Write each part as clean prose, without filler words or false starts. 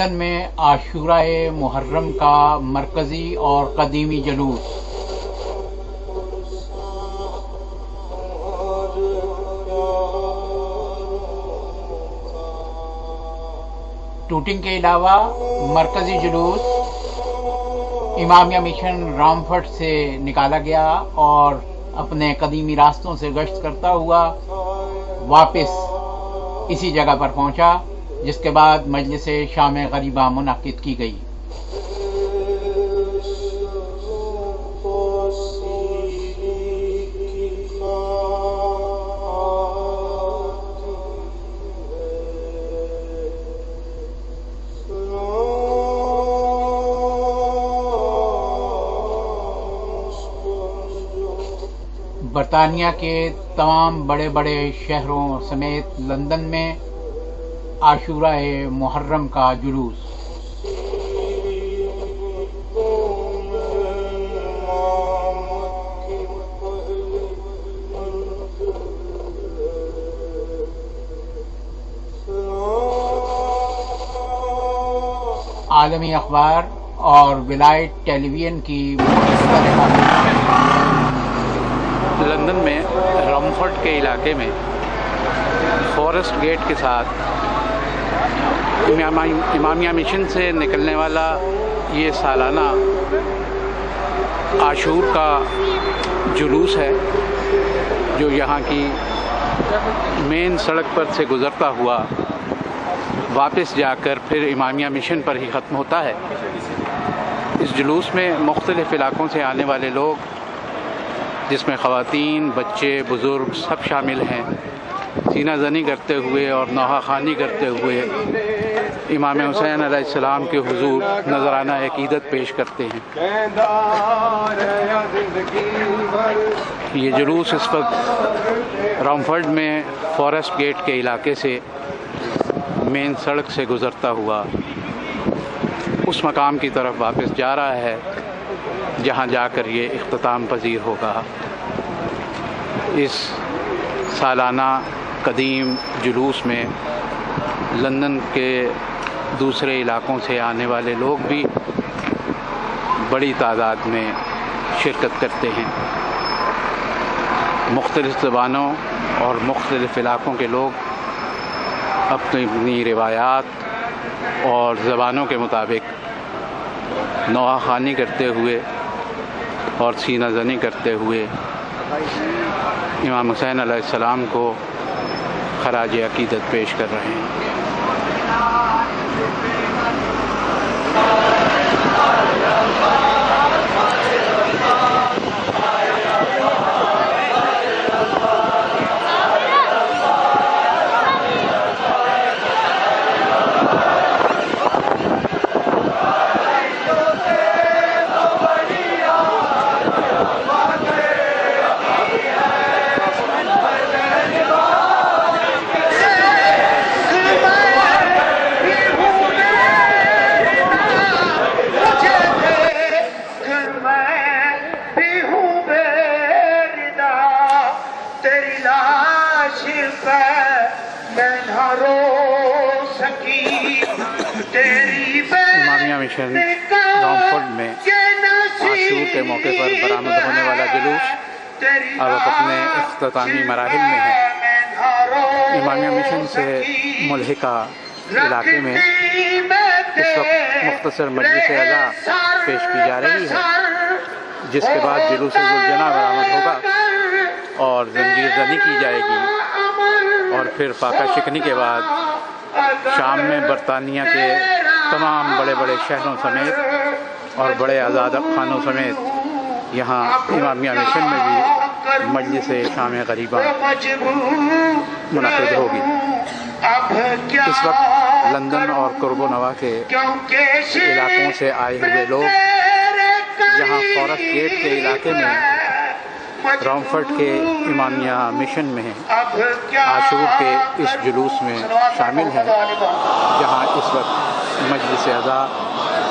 London میں عاشورۂ محرم کا مرکزی اور قدیمی جلوس۔ ٹوٹنگ کے علاوہ مرکزی جلوس امامیہ مشن رامفورٹ سے نکالا گیا اور اپنے قدیمی راستوں سے گشت کرتا ہوا واپس اسی جگہ پر پہنچا، جس کے بعد مجلس شام غریبہ منعقد کی گئی۔ برطانیہ کے تمام بڑے بڑے شہروں سمیت لندن میں عاشورۂ محرم کا جلوس۔ عالمی اخبار اور ولایت ٹیلی ویژن کی لندن میں رامفورٹ کے علاقے میں فارسٹ گیٹ کے ساتھ امامیہ مشن سے نکلنے والا یہ سالانہ عاشور کا جلوس ہے، جو یہاں کی مین سڑک پر سے گزرتا ہوا واپس جا کر پھر امامیہ مشن پر ہی ختم ہوتا ہے۔ اس جلوس میں مختلف علاقوں سے آنے والے لوگ، جس میں خواتین، بچے، بزرگ سب شامل ہیں، سینہ زنی کرتے ہوئے اور نوحہ خوانی کرتے ہوئے امام حسین علیہ السلام کے حضور نذرانہ عقیدت پیش کرتے ہیں۔ یہ جلوس اس وقت رامفورٹ میں فارسٹ گیٹ کے علاقے سے مین سڑک سے گزرتا ہوا اس مقام کی طرف واپس جا رہا ہے جہاں جا کر یہ اختتام پذیر ہوگا۔ اس سالانہ قدیم جلوس میں لندن کے دوسرے علاقوں سے آنے والے لوگ بھی بڑی تعداد میں شرکت کرتے ہیں۔ مختلف زبانوں اور مختلف علاقوں کے لوگ اپنی روایات اور زبانوں کے مطابق نوحہ خوانی کرتے ہوئے اور سینہ زنی کرتے ہوئے امام حسین علیہ السلام کو خراج عقیدت پیش کر رہے ہیں۔ امامیہ مشن رامفورٹ میں عاشور کے موقع پر برآمد ہونے والا جلوس اب اپنے اختتامی مراحل میں ہے۔ امامیہ مشن سے ملحقہ علاقے میں اس وقت مختصر مجلس اعزا پیش کی جا رہی ہے، جس کے بعد جلوس ذوالجناح برآمد ہوگا اور زنجیر زنی کی جائے گی، اور پھر فاقہ شکنی کے بعد شام میں برطانیہ کے تمام بڑے بڑے شہروں سمیت اور بڑے آزاد خانوں سمیت یہاں امامیہ مشن میں بھی مجلس شام غریبہ منعقد ہوگی۔ اس وقت لندن اور قرب و نواح کے علاقوں سے آئے ہوئے لوگ یہاں فارسٹ گیٹ کے علاقے میں رامفورٹ کے امامیہ مشن میں عاشور کے اس جلوس میں شامل ہیں، جہاں اس وقت مجلس اعزا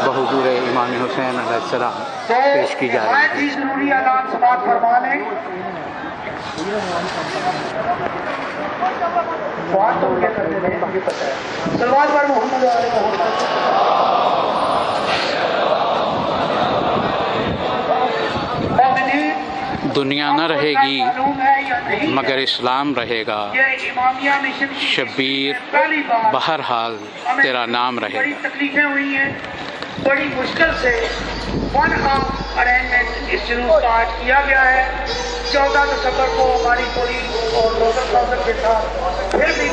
بحضور امام حسین علیہ السلام پیش کی جا رہی ہے۔ بات تو کیا کرتے تھے مجھے پتا ہے. صلوات پر محمد و آل محمد. دنیا نہ رہے گی مگر اسلام رہے گا، شبیر بہرحال تیرا نام رہے بڑی گا۔ تکلیفیں ہوئی ہیں، بڑی مشکل سے ون ہاف ارینجمنٹ اس جلوس کا آج کیا گیا ہے۔ 14 دسمبر کو ہماری پولیس اور لوکل کونسل کے ساتھ پھر بھی